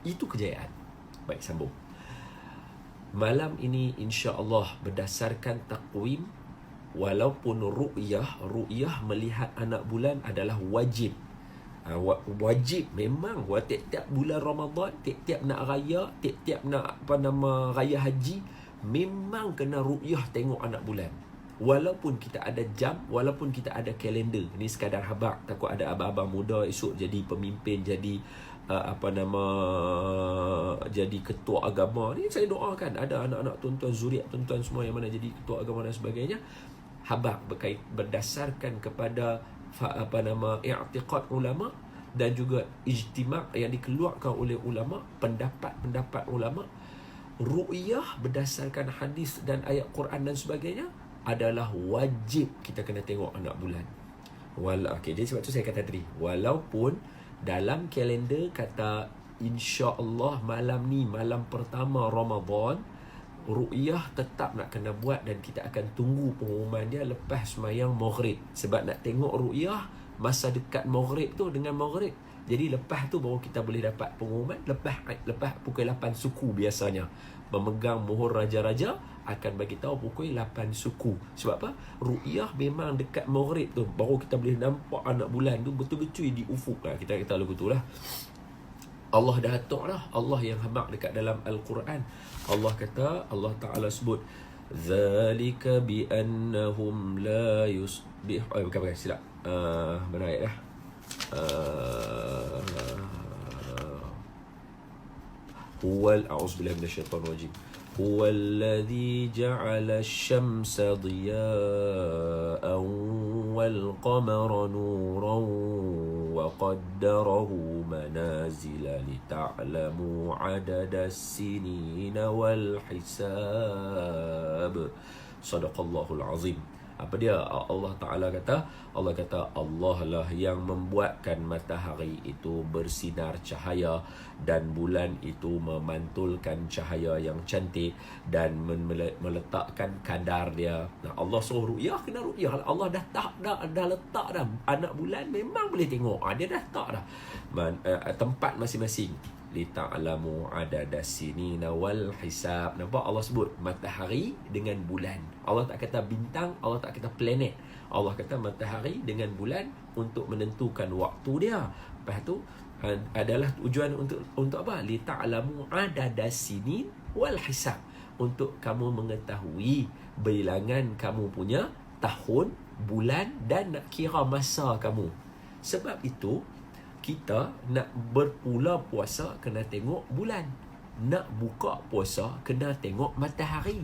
Itu kejayaan. Baik, sambung. Malam ini insya-Allah berdasarkan takwim, walaupun ru'yah melihat anak bulan adalah wajib. Wajib memang tiap-tiap bulan Ramadan, tiap-tiap nak raya, tiap-tiap nak raya haji, memang kena ru'yah tengok anak bulan. Walaupun kita ada jam, walaupun kita ada kalender. Ni sekadar habaq, takut ada abang-abang muda esok jadi pemimpin, jadi jadi ketua agama. Ni saya doakan ada anak-anak tuan-tuan, zuriat tuan-tuan semua yang mana jadi ketua agama dan sebagainya. Habaq berdasarkan kepada i'tiqad ulama dan juga ijtima' yang dikeluarkan oleh ulama, pendapat-pendapat ulama. Ru'yah berdasarkan hadis dan ayat Quran dan sebagainya adalah wajib kita kena tengok anak bulan. Jadi sebab tu saya kata tadi, walaupun dalam kalender kata insya-Allah malam ni malam pertama Ramadan, ru'yah tetap nak kena buat dan kita akan tunggu pengumuman dia lepas sembahyang maghrib. Sebab nak tengok ru'yah masa dekat maghrib tu dengan maghrib. Jadi lepas tu baru kita boleh dapat pengumuman lepas pukul 8 suku biasanya. Memegang muhur raja-raja akan bagi tahu pukul 8 suku. Sebab apa? Ru'yah memang dekat maghrib tu baru kita boleh nampak anak bulan tu betul-betul di ufuk lah. Kita kata lagu tu lah. Allah dah atur lah. Allah yang habaq dekat dalam Al-Quran. Allah kata, Allah Ta'ala sebut, Zalika bi'annahum la yusbih. Bukan, silap. Mana ayat dah? A'udzubillahi minasyaitanir rajim. هو الذي جعل الشمس ضياء والقمر نورا وقدره منازل لتعلموا عدد السنين والحساب. صدق الله العظيم. Apa dia? Allah Ta'ala kata, Allah lah yang membuatkan matahari itu bersinar cahaya dan bulan itu memantulkan cahaya yang cantik dan meletakkan kadar dia. Nah, Allah suruh ru'yah, kena ru'yah. Allah dah letak dah. Anak bulan memang boleh tengok. Dia dah letak dah tempat masing-masing. Lita'lamu adadas sinina wal hisab. Nampak Allah sebut matahari dengan bulan. Allah tak kata bintang, Allah tak kata planet. Allah kata matahari dengan bulan untuk menentukan waktu dia. Lepas tu adalah tujuan untuk apa? Lita'lamu adadas sinin wal hisab. Untuk kamu mengetahui bilangan kamu punya tahun, bulan dan nak kira masa kamu. Sebab itu kita nak berpula puasa kena tengok bulan. Nak buka puasa kena tengok matahari.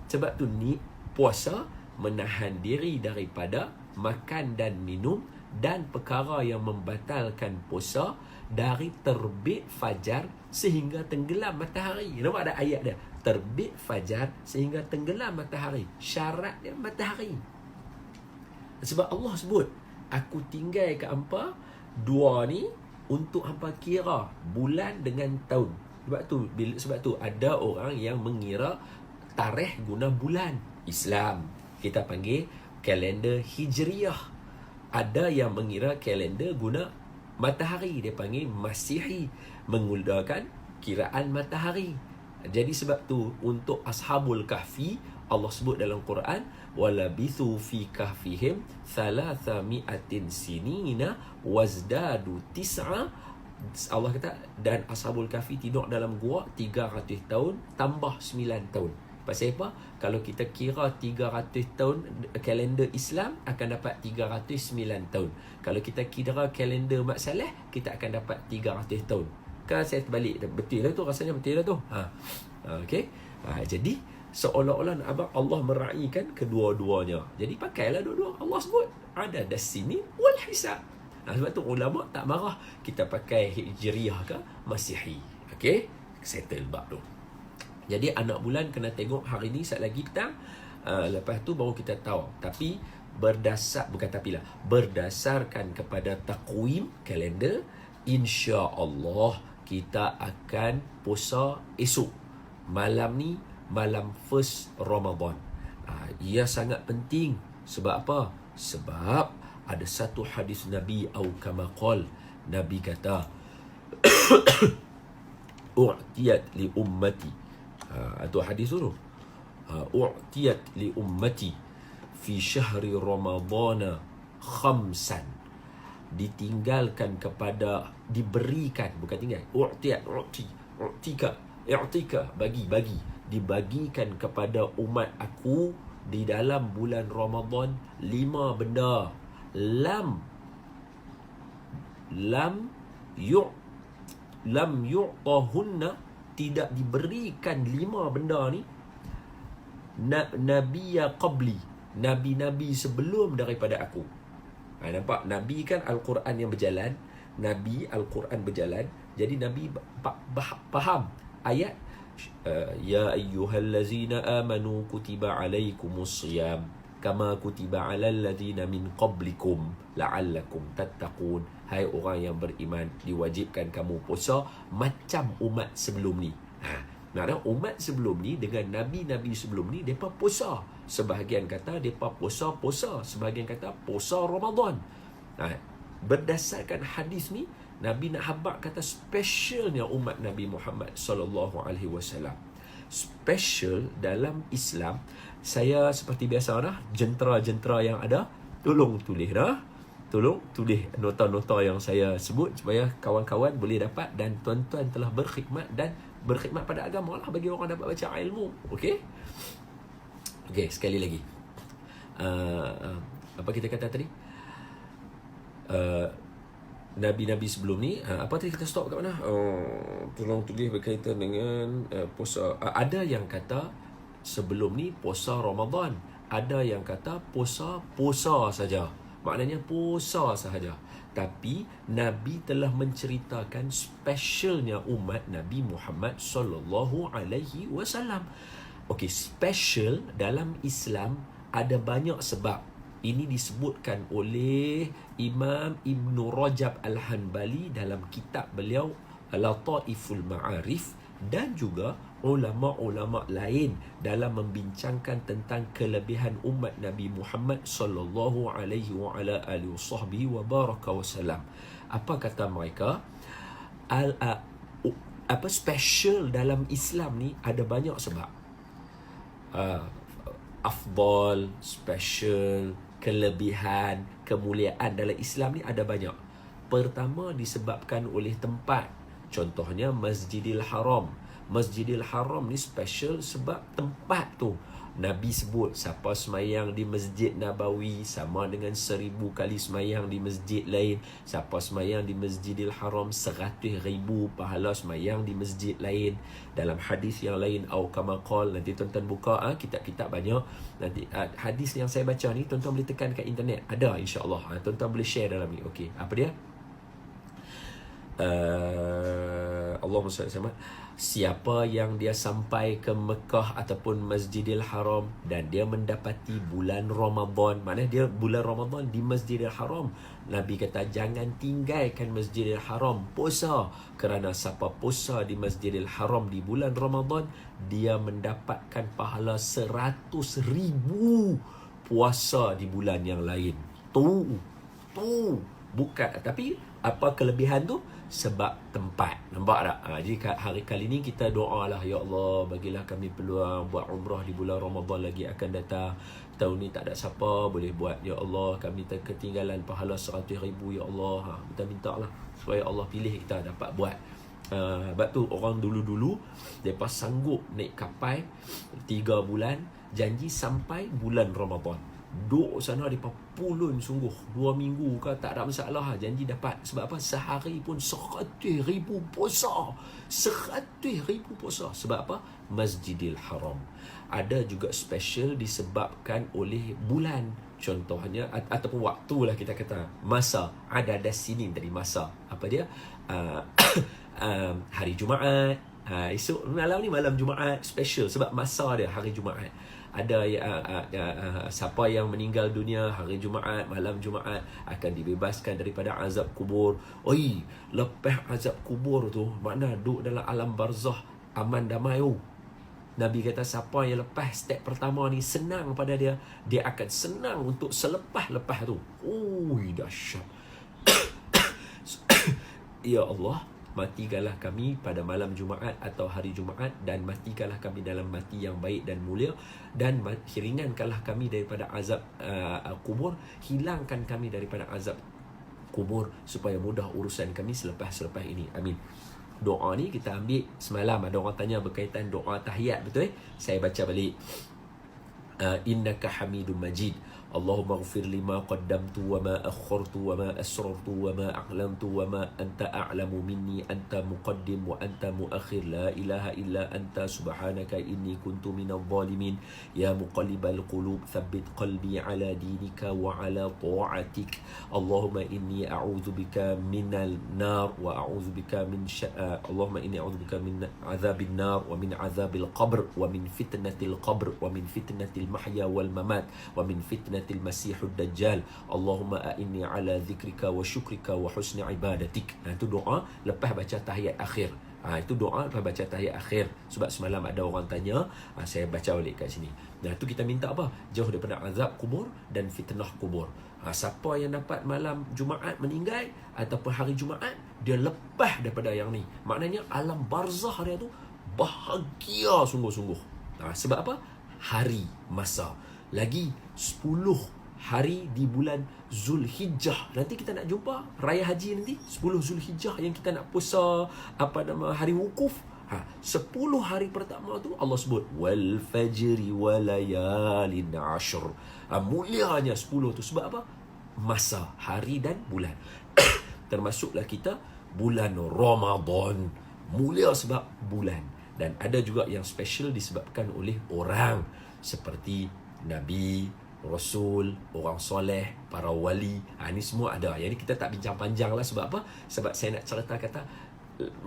Sebab tu ni puasa menahan diri daripada makan dan minum dan perkara yang membatalkan puasa dari terbit fajar sehingga tenggelam matahari. Nampak ada ayat dia? Terbit fajar sehingga tenggelam matahari. Syarat dia matahari. Sebab Allah sebut, aku tinggal ke hampa dua ni untuk hampa kira bulan dengan tahun. Sebab tu ada orang yang mengira tarikh guna bulan. Islam kita panggil kalender Hijriyah. Ada yang mengira kalender guna matahari, dia panggil Masihi, menggunakan kiraan matahari. Jadi sebab tu untuk Ashabul Kahfi Allah sebut dalam Quran, walabithu fi kahfihim 300 sinina wazdadu tis'a. Allah kata, dan Ashabul Kahfi tidur dalam gua 300 tahun tambah 9 tahun. Pasal apa? Kalau kita kira 300 tahun kalender Islam akan dapat 309 tahun. Kalau kita kira kalender Mak Saleh, kita akan dapat 300 tahun. Kan saya terbalik. Betul lah tu, rasanya betul lah tu. Okey. Jadi seolah-olah abang Allah meraihkan kedua-duanya. Jadi pakailah dua-dua. Allah sebut ada dasini wal hisab. Sebab tu ulama tak marah kita pakai Hijriyah ke Masihi. Okey, settle bab tu. Jadi anak bulan kena tengok hari ni saat lagi petang. Lepas tu baru kita tahu. Tapi berdasarkan kepada takwim kalender, insya-Allah kita akan puasa esok. Malam ni malam first Ramadan. Ia sangat penting. Sebab apa? Sebab ada satu hadis Nabi au kama qol, Nabi kata u'tiyat li ummati. Itu hadis tu. U'tiyat li ummati fi syahri ramadana khamsan. Ditinggalkan kepada, diberikan, bukan tinggal. U'tiyat, i'tika, bagi, dibagikan kepada umat aku di dalam bulan Ramadan 5 benda. Lam yu'tahunna, tidak diberikan 5 benda ni nabiyya qabli, nabi-nabi sebelum daripada aku. Nampak? Nabi kan Al-Quran yang berjalan. Nabi Al-Quran berjalan. Jadi Nabi faham ayat ya ayyuhallazina amanu kutiba alaikumus siyam kama kutiba alal ladzina min qablikum la'allakum tattaqun. Hai orang yang beriman, diwajibkan kamu puasa macam umat sebelum ni. Maknanya umat sebelum ni dengan nabi-nabi sebelum ni depa puasa. Sebahagian kata depa puasa, sebahagian kata puasa Ramadan. Berdasarkan hadis ni, Nabi nak habaq kata specialnya umat Nabi Muhammad sallallahu alaihi wasallam. Special dalam Islam. Saya seperti biasa dah, jentera-jentera yang ada, tolong tulis dah. Tolong tulis nota-nota yang saya sebut supaya kawan-kawan boleh dapat, dan tuan-tuan telah berkhidmat dan berkhidmat pada agama lah bagi orang dapat baca ilmu. Okey? Okey, sekali lagi. Apa kita kata tadi? Nabi-nabi sebelum ni, apa tadi kita stop kat mana? Tolong tulis berkaitan dengan puasa. Ada yang kata sebelum ni puasa Ramadan, ada yang kata puasa saja. Maknanya puasa sahaja. Tapi Nabi telah menceritakan specialnya umat Nabi Muhammad sallallahu alaihi wasallam. Okey, special dalam Islam ada banyak sebab. Ini disebutkan oleh Imam Ibn Rajab Al-Hanbali dalam kitab beliau Lataiful Ma'arif, dan juga ulama-ulama lain dalam membincangkan tentang kelebihan umat Nabi Muhammad sallallahu alaihi wa ala alihi wasahbihi wa baraka wasallam. Apa kata mereka? Apa special dalam Islam ni ada banyak sebab. Afdal, special, kelebihan, kemuliaan dalam Islam ni ada banyak. Pertama disebabkan oleh tempat. Contohnya Masjidil Haram. Masjidil Haram ni special sebab tempat tu. Nabi sebut siapa semayang di Masjid Nabawi sama dengan 1000 kali semayang di masjid lain. Siapa semayang di Masjidil Haram 100,000 pahala semayang di masjid lain. Dalam hadis yang lain, au kama qal, nanti tuan-tuan buka kitab-kitab banyak. Nanti hadis yang saya baca ni tuan-tuan boleh tekan kat internet, ada insya-Allah. Tuan-tuan boleh share dalam ni. Okey, apa dia? Allahumma salli alaihi wasallam. Siapa yang dia sampai ke Mekah ataupun Masjidil Haram dan dia mendapati bulan Ramadan, maknanya dia bulan Ramadan di Masjidil Haram, Nabi kata jangan tinggalkan Masjidil Haram puasa, kerana siapa puasa di Masjidil Haram di bulan Ramadan, dia mendapatkan pahala 100,000 puasa di bulan yang lain. Tu bukan, tapi apa kelebihan tu? Sebab tempat. Nampak tak? Jadi hari kali ni kita doa lah, ya Allah bagilah kami peluang buat umrah di bulan Ramadan lagi akan datang. Tahun ni tak ada siapa boleh buat, ya Allah kami ketinggalan pahala 100,000, ya Allah. Kita minta lah supaya Allah pilih kita dapat buat. Sebab tu orang dulu-dulu mereka sanggup naik kapal 3 bulan, janji sampai bulan Ramadan. Duduk sana mereka pulun sungguh 2 minggu ke tak ada masalah, janji dapat. Sebab apa? Sehari pun 100,000 puasa. 100,000 puasa. Sebab apa? Masjidil Haram. Ada juga special disebabkan oleh bulan. Contohnya ataupun waktu lah kita kata, masa. Ada sinin dari masa. Apa dia? Hari Jumaat. Esok malam ni malam Jumaat special sebab masa dia hari Jumaat. Ada siapa yang meninggal dunia hari Jumaat, malam Jumaat akan dibebaskan daripada azab kubur. Oi, lepas azab kubur tu makna duduk dalam alam barzah aman damai. Nabi kata siapa yang lepas step pertama ni senang pada dia, dia akan senang untuk selepas-lepas tu. Oi, dahsyat. Ya Allah, matikanlah kami pada malam Jumaat atau hari Jumaat, dan matikanlah kami dalam mati yang baik dan mulia, dan ringankanlah kami daripada azab kubur, hilangkan kami daripada azab kubur, supaya mudah urusan kami selepas ini. Amin. Doa ni kita ambil semalam, ada orang tanya berkaitan doa tahiyat, betul? Saya baca balik. Innaka Hamidum Majid. Allahumma ighfir lima qaddamtu wa ma akhartu wa ma asrartu wa ma a'lantu wa ma anta a'lamu minni, anta muqaddim wa anta muakhir, la ilaha illa anta subhanaka inni kuntu minadh dhalimin, ya muqallibal qulub thabbit qalbi ala dinika wa ala ta'atik. Allahumma inni a'udzu bika minal nar wa a'udzu bika min Allahumma inni a'udzu bika min azabin nar wa min azabil qabr wa min fitnatil qabr wa min fitnatil mahya wal mamat wa min fitnatil Masihud Dajjal. Allahumma a'inni ala zikrika wa syukrika wa husni ibadatik. Itu doa lepas baca tahiyat akhir. Itu doa lepas baca tahiyat akhir. Sebab semalam ada orang tanya, saya baca balik kat sini. Itu kita minta apa? Jauh daripada azab kubur dan fitnah kubur. Siapa yang dapat malam Jumaat meninggal ataupun hari Jumaat, dia lepas daripada yang ni. Maknanya alam barzah dia tu bahagia sungguh-sungguh. Sebab apa? Hari masa. Lagi 10 hari di bulan Zulhijjah. Nanti kita nak jumpa Raya Haji nanti 10 Zulhijjah yang kita nak puasa hari wukuf. 10 hari pertama tu Allah sebut wal fajri walayalin ashr. Mulianya 10 tu sebab apa? Masa, hari dan bulan. Termasuklah kita bulan Ramadan. Mulia sebab bulan. Dan ada juga yang special disebabkan oleh orang seperti Nabi, Rasul, orang soleh, para wali. Ini semua ada. Yang ni kita tak bincang panjang lah. Sebab apa? Sebab saya nak cerita kata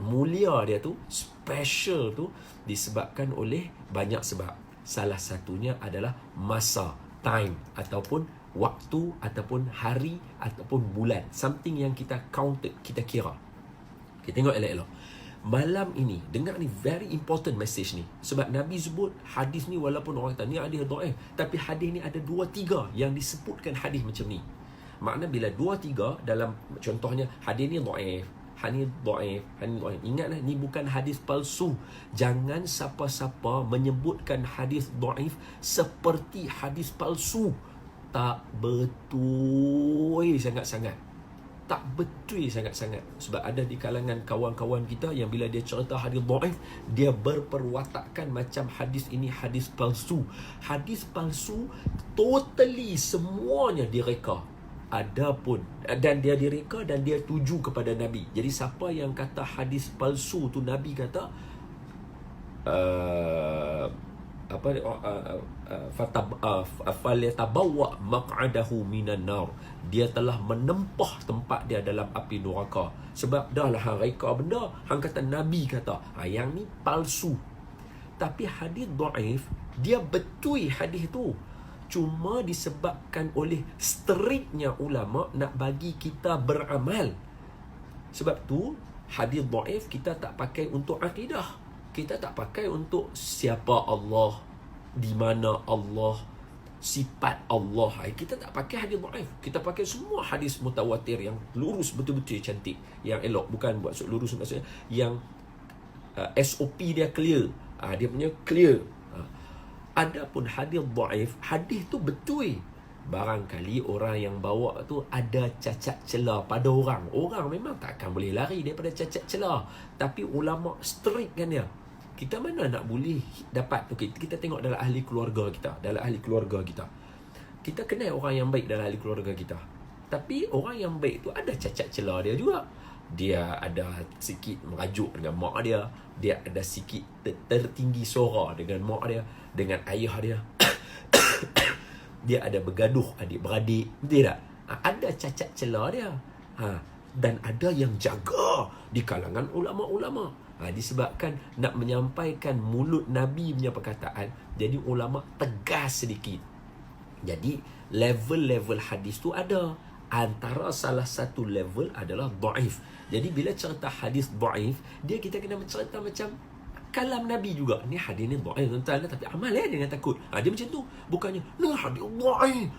mulia dia tu, special tu disebabkan oleh banyak sebab. Salah satunya adalah masa, time, ataupun waktu, ataupun hari, ataupun bulan. Something yang kita counted, kita kira. Kita tengok elok-elok. Malam ini, dengar ni, very important message ni. Sebab Nabi sebut hadis ni, walaupun orang kata ni hadis dhaif, tapi hadis ni ada 2-3 yang disebutkan hadis macam ni. Makna bila 2-3 dalam, contohnya hadis ni dhaif, hadis dhaif, hadis dhaif. Ingatlah, ni bukan hadis palsu. Jangan siapa-siapa menyebutkan hadis dhaif seperti hadis palsu. Tak betul sangat-sangat. Tak betul sangat-sangat. Sebab ada di kalangan kawan-kawan kita yang bila dia cerita hadis dhaif, dia berperwatakan macam hadis ini hadis palsu. Hadis palsu totally semuanya direka. Adapun, dan dia direka dan dia tuju kepada Nabi. Jadi siapa yang kata hadis palsu tu, Nabi kata falyatabawwa maq'adahu minan nar, dia telah menempah tempat dia dalam api neraka. Sebab dah lah hang reka benda, hang kata Nabi kata. Yang ni palsu. Tapi hadis dhaif, dia betul hadis tu, cuma disebabkan oleh striknya ulama nak bagi kita beramal. Sebab tu hadis dhaif kita tak pakai untuk akidah. Kita tak pakai untuk siapa Allah, di mana Allah, sifat Allah. Kita tak pakai hadis dhaif. Kita pakai semua hadis mutawatir yang lurus, betul-betul cantik, yang elok. Bukan buat lurus maksudnya yang SOP dia clear. Dia punya clear. Adapun hadis dhaif, hadis tu betul. Barangkali orang yang bawa tu ada cacat celah pada orang. Orang memang takkan boleh lari daripada cacat celah. Tapi ulama strict kan dia. Kita mana nak boleh dapat. Okay, kita tengok dalam ahli keluarga kita. Dalam ahli keluarga kita, kita kenal orang yang baik dalam ahli keluarga kita. Tapi orang yang baik tu ada cacat celah dia juga. Dia ada sikit merajuk dengan mak dia. Dia ada sikit tertinggi suara dengan mak dia, dengan ayah dia. Dia ada bergaduh adik-beradik. Betul tak? Ada cacat celah dia. Dan ada yang jaga di kalangan ulama-ulama. Disebabkan nak menyampaikan mulut Nabi punya perkataan, jadi ulama tegas sedikit. Jadi level-level hadis tu ada. Antara salah satu level adalah dhaif. Jadi bila cerita hadis dhaif, dia kita kena mencerita macam kalam Nabi juga. Ni hadis ni dhaif tuan-tuan, tapi amal dia dengan takut. Dia macam tu. Bukannya ni hadis dhaif.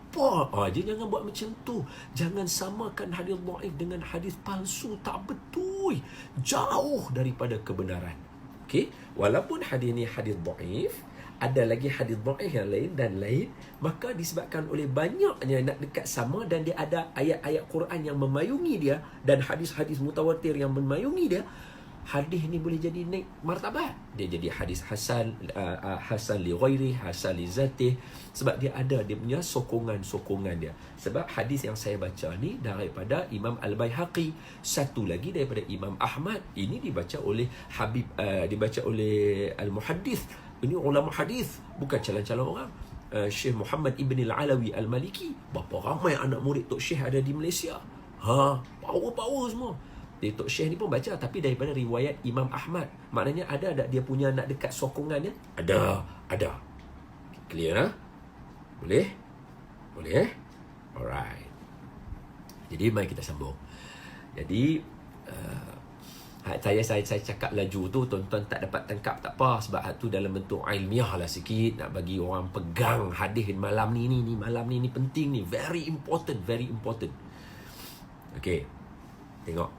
apa? Dia jangan buat macam tu. Jangan samakan hadis dhaif dengan hadis palsu. Tak betul. Jauh daripada kebenaran. Okey, walaupun hadis ni hadis dhaif, ada lagi hadis dhaif yang lain dan lain, maka disebabkan oleh banyaknya nak dekat sama dan dia ada ayat-ayat Quran yang memayungi dia dan hadis-hadis mutawatir yang memayungi dia, hadis ni boleh jadi naik martabat. Dia jadi hadis hasan, hasan li ghairi, hasan li zatih, sebab dia ada dia punya sokongan-sokongan dia. Sebab hadis yang saya baca ni daripada Imam Al-Baihaqi, satu lagi daripada Imam Ahmad. Ini dibaca oleh dibaca oleh Al-Muhaddith. Ini ulama hadis, bukan calon-calon orang. Syekh Muhammad Ibn Al-Alawi Al-Maliki. Berapa ramai anak murid Tok Syekh ada di Malaysia. Power-power semua. Dia Tok Syekh ni pun baca, tapi daripada riwayat Imam Ahmad. Maknanya ada tak dia punya nak dekat sokongannya? Ada. Clear, ha? Boleh? Alright. Jadi mari kita sambung. Jadi saya cakap laju tu, tuan-tuan tak dapat tangkap, tak apa, sebab tu dalam bentuk ilmiah lah sikit, nak bagi orang pegang hadis malam ni penting ni, very important. Okay, tengok.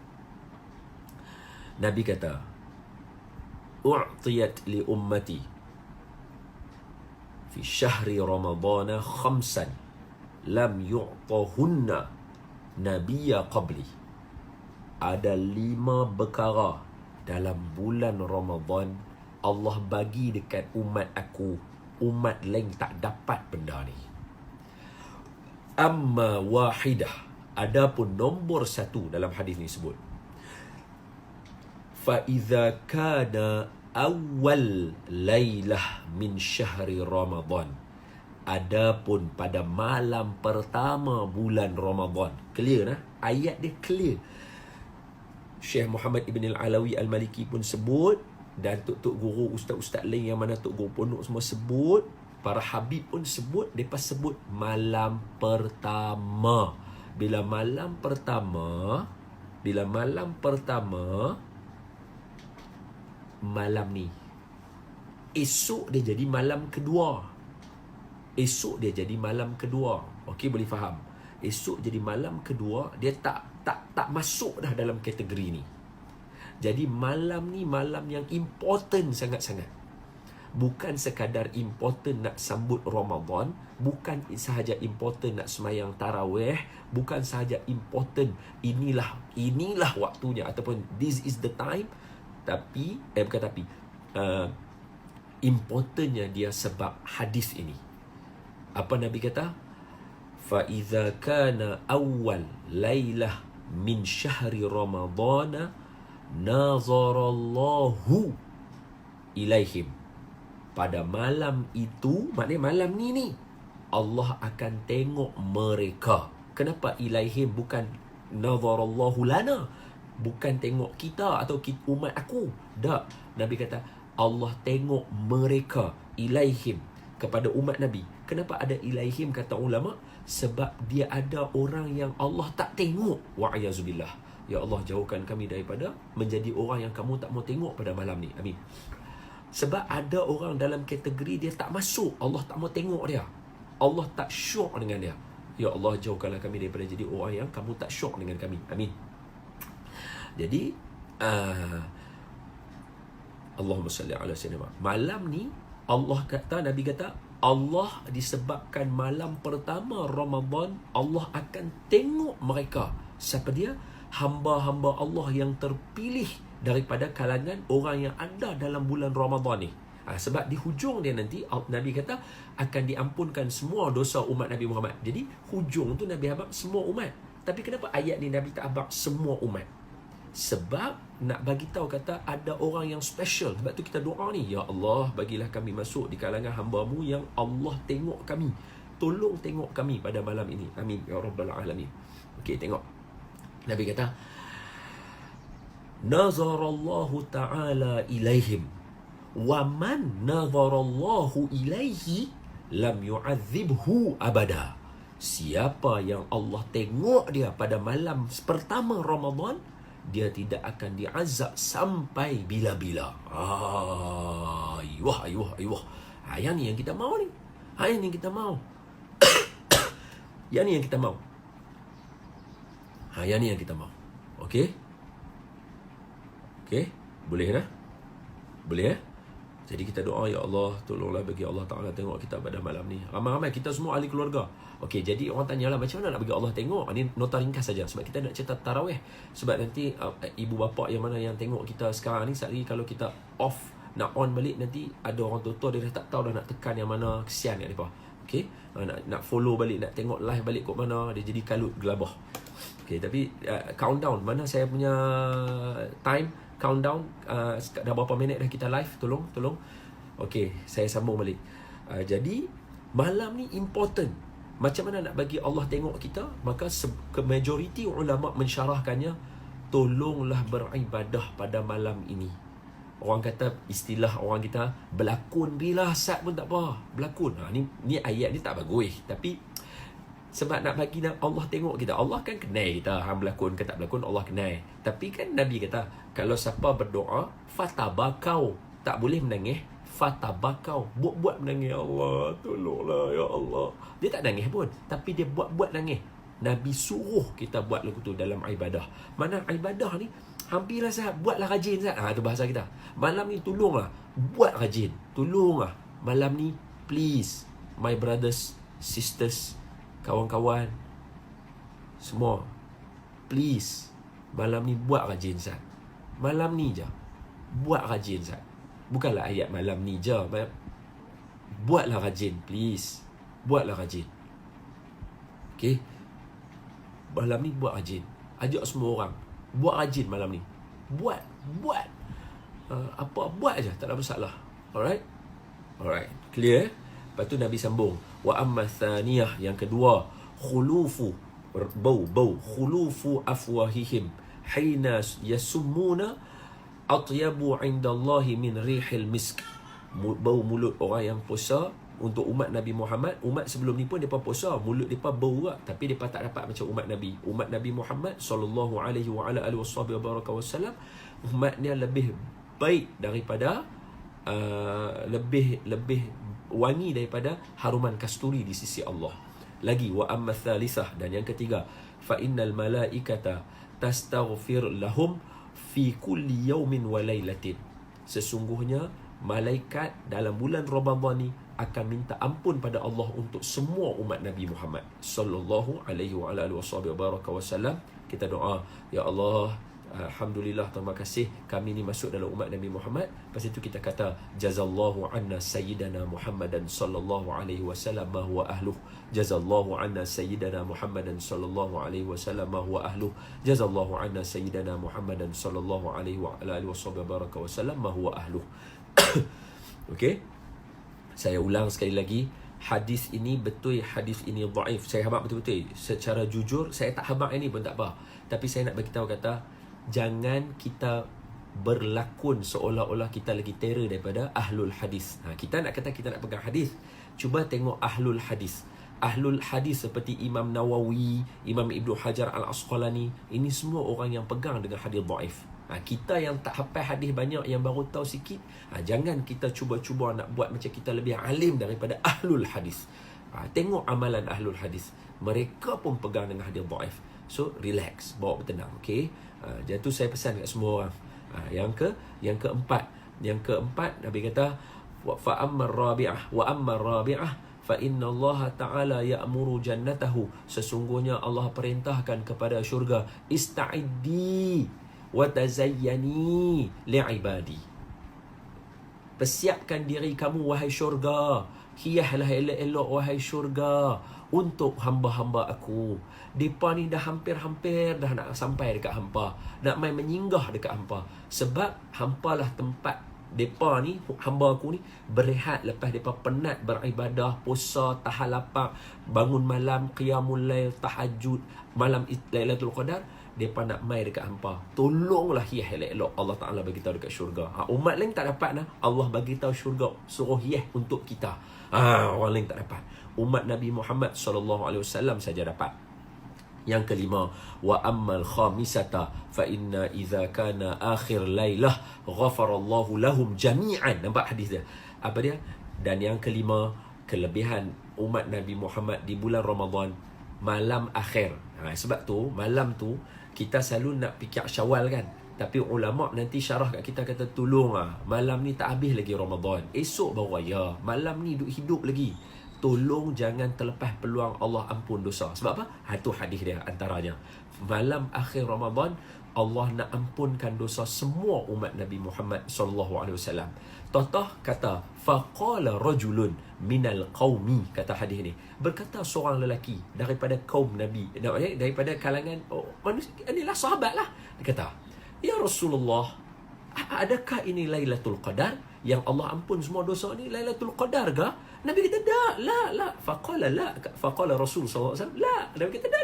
Nabi kata, u'tiyat li ummati fi syahri ramadana khamsan lam yu'tahunna nabiyya qabli. Ada 5 perkara dalam bulan Ramadan Allah bagi dekat umat aku. Umat lain tak dapat benda ni. Amma wahidah, adapun nombor 1 dalam hadis ni sebut, fa idza kana awal lailah min syahri Ramadan, adapun pada malam pertama bulan Ramadan. Clear nah? Ayat dia clear. Syekh Muhammad Ibn Al-Alawi Al-Maliki pun sebut, dan tok-tok guru, ustaz-ustaz lain yang mana tok guru pondok semua sebut, para habib pun sebut. Mereka sebut malam pertama. Bila malam pertama, malam ni, esok dia jadi malam kedua. Okey, boleh faham? Esok jadi malam kedua, dia tak masuk dah dalam kategori ni. Jadi malam ni malam yang important sangat-sangat. Bukan sekadar important nak sambut Ramadan, bukan sahaja important nak semayang tarawih, bukan sahaja important inilah waktunya ataupun this is the time, tapi importantnya dia sebab hadis ini. Apa Nabi kata? Fa idza kana awwal lailah min syahri ramadana nazarallahu ilaihim. Pada malam itu, maknanya malam ni Allah akan tengok mereka. Kenapa ilaihim, bukan nazarallahu lana, bukan tengok kita atau umat aku. Tak, Nabi kata Allah tengok mereka, ilaihim, kepada umat Nabi. Kenapa ada ilaihim kata ulama? Sebab dia ada orang yang Allah tak tengok. Wa'ayazubillah. Ya Allah, jauhkan kami daripada menjadi orang yang kamu tak mau tengok pada malam ni. Amin. Sebab ada orang dalam kategori dia tak masuk, Allah tak mau tengok dia, Allah tak syok dengan dia. Ya Allah, jauhkanlah kami daripada jadi orang yang kamu tak syok dengan kami. Amin. Jadi Allahumma salli ala sayyidina. Malam ni Allah kata, Nabi kata, Allah disebabkan malam pertama Ramadan, Allah akan tengok mereka. Siapa dia? Hamba-hamba Allah yang terpilih daripada kalangan orang yang ada dalam bulan Ramadan ni. Sebab di hujung dia nanti Nabi kata akan diampunkan semua dosa umat Nabi Muhammad. Jadi hujung tu Nabi habaq semua umat. Tapi kenapa ayat ni Nabi tak habaq semua umat? Sebab nak bagi tahu kata ada orang yang special. Sebab tu kita doa ni, ya Allah, bagilah kami masuk di kalangan hamba-Mu yang Allah tengok kami. Tolong tengok kami pada malam ini. Amin ya rabbal alamin. Okey, tengok. Nabi kata, nazarallahu ta'ala ilaihim wa man nazarallahu ilaihi lam yu'adzibhu abada. Siapa yang Allah tengok dia pada malam pertama Ramadan, dia tidak akan diazab sampai bila-bila. Ayuh. Yang ni yang kita mau ni. Yang ni kita mau. Yang ni yang kita mahu. Yang ni yang kita mahu. Okey? Okey? Boleh dah? Boleh Jadi kita doa, ya Allah, tolonglah bagi Allah Ta'ala tengok kita pada malam ni. Ramai-ramai kita semua ahli keluarga. Okey, jadi orang tanyalah macam mana nak bagi Allah tengok. Ini nota ringkas saja sebab kita nak cerita tarawih. Sebab nanti ibu bapa yang mana yang tengok kita sekarang ni, sehari kalau kita off, nak on balik, nanti ada orang tua-tua dia dah tak tahu dah nak tekan yang mana, kesian kat mereka. Okey, nak follow balik, nak tengok live balik kat mana, dia jadi kalut gelabah. Okey, tapi countdown, mana saya punya time countdown, dah berapa minit dah kita live, tolong. Okey, saya sambung balik. Jadi malam ni important. Macam mana nak bagi Allah tengok kita? Maka majoriti ulama mensyarahkannya, tolonglah beribadah pada malam ini. Orang kata, istilah orang kita, berlakon bila sat pun tak apa, berlakon. Ni ayat ni tak bagus, tapi sebab nak bagi Allah tengok kita. Allah kan kenal kita, hang berlakon ke tak berlakon, Allah kenal. Tapi kan Nabi kata, kalau siapa berdoa, fatabakau, tak boleh menangis, fatabakau, buat-buat menangis, Allah tolonglah ya Allah. Dia tak nangis pun, tapi dia buat-buat nangis. Nabi suruh kita buat lagu tu dalam ibadah. Mana ibadah ni hampirlah Zat, buatlah rajin Zat. Itu bahasa kita. Malam ni tolonglah buat rajin. Tolonglah malam ni, please, my brothers, sisters, kawan-kawan semua, please, malam ni buat rajin Zat. Malam ni je buat rajin Zat. Bukanlah ayat malam ni je, buatlah rajin, please, buatlah rajin. Okay, malam ni buat rajin. Ajak semua orang buat rajin malam ni. Buat apa, buat je, tak ada masalah. Alright, clear? Lepas tu Nabi sambung, wa amma thaniyah, yang kedua, khulufu afwahihim hina yasummuna atyabu indallahi min rihil misk. Bau mulut orang yang puasa. Untuk umat Nabi Muhammad, umat sebelum ni pun mereka puasa, mulut mereka bau juga, tapi mereka tak dapat macam umat Nabi. Umat Nabi Muhammad sallallahu alaihi wa ala alihi wasallam, umatnya lebih baik daripada lebih wangi daripada haruman kasturi di sisi Allah. Lagi, wa amma thalithah, dan yang ketiga, fa innal malaikata tastaghfir lahum fi kulli yawmin wa lailatin. Sesungguhnya malaikat dalam bulan Ramadan ni akan minta ampun pada Allah untuk semua umat Nabi Muhammad sallallahu alaihi wa alihi wasallam. Kita doa, ya Allah, alhamdulillah, terima kasih kami ni masuk dalam umat Nabi Muhammad. Lepas itu kita kata, jazallahu anna sayyidana Muhammadan sallallahu alaihi wasallam ma huwa ahluh. Jazallahu anna sayyidana Muhammadan sallallahu alaihi wasallam ma huwa ahluh. Jazallahu anna sayyidana Muhammadan sallallahu alaihi wa alihi wasallam ma huwa ahluh. Okey, saya ulang sekali lagi, hadis ini betul, hadis ini dhaif. Saya habaq betul-betul. Secara jujur, saya tak habaq ini pun tak apa. Tapi saya nak bagi tahu kata, jangan kita berlakon seolah-olah kita lagi terror daripada ahlul hadis. Kita nak kata kita nak pegang hadis, cuba tengok ahlul hadis. Ahlul hadis seperti Imam Nawawi, Imam Ibnu Hajar Al-Asqalani, ini semua orang yang pegang dengan hadis dhaif. Kita yang tak hafal hadis banyak, yang baru tahu sikit, jangan kita cuba-cuba nak buat macam kita lebih alim daripada ahlul hadis. Tengok amalan ahlul hadis, mereka pun pegang dengan hadis dhaif. So relax, bawa bertenang, okey. Jadi tu saya pesan kat semua orang. Yang keempat Nabi kata, fa ammar rabi'ah fa inna Allah Ta'ala ya'muru jannatahu. Sesungguhnya Allah perintahkan kepada syurga, ista'iddi wa tazayyani li'ibadi. Persiapkan diri kamu wahai syurga, hiaslah elok-elok wahai syurga untuk hamba-hamba aku. Depa ni dah hampir-hampir dah nak sampai dekat hampa, nak main menyinggah dekat hampa. Sebab hampalah tempat depa ni, hamba aku ni, berehat lepas depa penat beribadah, puasa, tahan lapar, bangun malam, qiyamul lail, tahajud, malam Lailatul Qadar. Depa nak mai dekat hampa, tolonglah hias elok-elok. Allah Ta'ala bagi tahu dekat syurga. Umat lain tak dapat nah. Allah bagi tahu syurga, suruh hias untuk kita. Orang lain tak dapat. Umat Nabi Muhammad sallallahu alaihi wasallam saja dapat. Yang kelima, wa ammal khamisata fa inna idza kana akhir lailah ghafarallahu lahum jami'an. Nampak hadis dia? Apa dia? Dan yang kelima, kelebihan umat Nabi Muhammad di bulan Ramadan, malam akhir. Sebab tu malam tu kita selalu nak fikir Syawal kan. Tapi ulama' nanti syarah kat kita kata tolong malam ni tak habis lagi Ramadan. Esok baru raya. Malam ni hidup lagi. Tolong jangan terlepas peluang Allah ampun dosa. Sebab apa? Itu hadis dia antaranya. Malam akhir Ramadan Allah nak ampunkan dosa semua umat Nabi Muhammad sallallahu alaihi wasallam. Totoh kata faqala rajulun minal qaumi, kata hadis ni. Berkata seorang lelaki daripada kaum Nabi, daripada kalangan manusia, inilah sahabat lah. Dia kata, "Ya Rasulullah, adakah ini Lailatul Qadar? Yang Allah ampun semua dosa ni Lailatul Qadar ke?" Nabi kata, la. Faqala la. Faqala Rasul sallallahu alaihi wasallam, la. Nabi kata,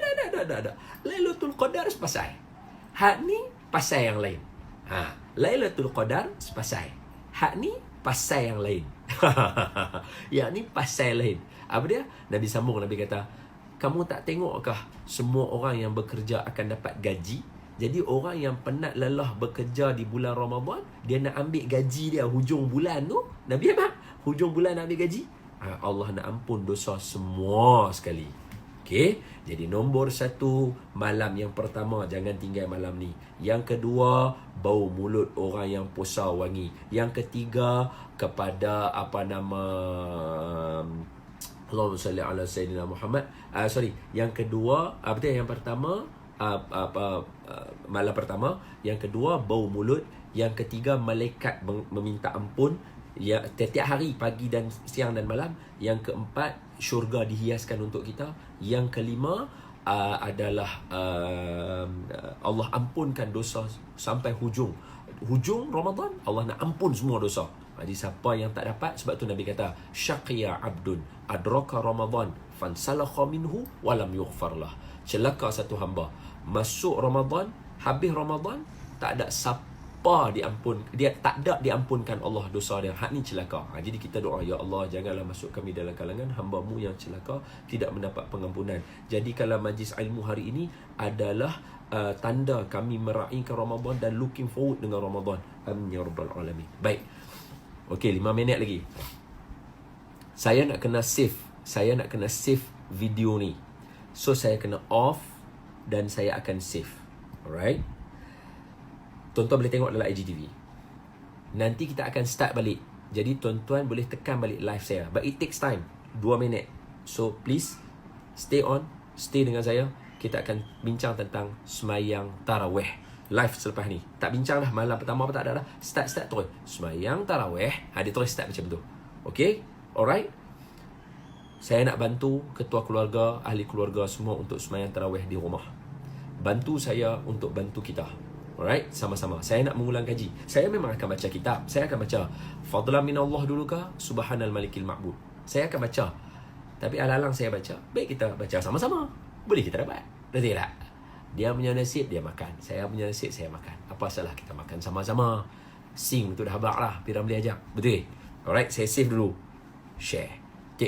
dah. Lailatul Qadar sepasai. Hak ni pasal yang lain. Lailatul Qadar sepasai. Hak ni pasal yang lain. Yang ni pasal lain. Apa dia? Nabi sambung, Nabi kata, kamu tak tengokkah semua orang yang bekerja akan dapat gaji? Jadi orang yang penat lelah bekerja di bulan Ramadan, dia nak ambil gaji dia hujung bulan tu. Nabi apa? Hujung bulan nak ambil gaji. Allah nak ampun dosa semua sekali. Okey, jadi nombor 1, malam yang pertama jangan tinggal malam ni. Yang kedua, bau mulut orang yang puasa wangi. Yang ketiga, kepada Allahumma salli ala Sayyidina Muhammad. Yang kedua, yang pertama malam pertama, yang kedua bau mulut, yang ketiga malaikat meminta ampun ya setiap hari, pagi dan siang dan malam. Yang keempat, syurga dihiaskan untuk kita. Yang kelima adalah Allah ampunkan dosa sampai hujung Ramadan. Allah nak ampun semua dosa. Jadi siapa yang tak dapat, sebab tu Nabi kata syaqiya abdun adraka Ramadan fansalakha minhu walam yughfar lah. Celaka satu hamba masuk Ramadan, habis Ramadan, tak ada siapa tak ada diampunkan Allah dosa dia. Hak ni celaka. Jadi kita doa, ya Allah, janganlah masuk kami dalam kalangan hamba-Mu yang celaka, tidak mendapat pengampunan. Jadi kalau majlis ilmu hari ini adalah tanda kami meraihkan Ramadan dan looking forward dengan Ramadan. Amin ya rabbal alamin. Baik. Okey, 5 minit lagi. Saya nak kena save video ni. So saya kena off dan saya akan save. Alright. Tuan-tuan boleh tengok dalam IGTV. Nanti kita akan start balik. Jadi tuan-tuan boleh tekan balik live saya. But it takes time. 2 minit. So please stay on. Stay dengan saya. Kita akan bincang tentang semayang tarawih. Live selepas ni. Tak bincang dah malam pertama apa tak ada dah. Start terus. Semayang tarawih. Dia terus start macam tu. Okay? Alright? Saya nak bantu ketua keluarga, ahli keluarga semua untuk semayang tarawih di rumah. Bantu saya untuk bantu kita. Alright? Sama-sama. Saya nak mengulang kaji. Saya memang akan baca kitab. Saya akan baca Fadlan minallah dulu ke Subhanal Malikil Ma'bud. Saya akan baca. Tapi alang-alang saya baca, baik kita baca sama-sama. Boleh kita dapat. Betul tak? Dia punya nasib, dia makan. Saya punya nasib, saya makan. Apa salah kita makan sama-sama? Sing tu dah habak lah. Piram boleh ajak. Betul? Alright? Saya save dulu. Share.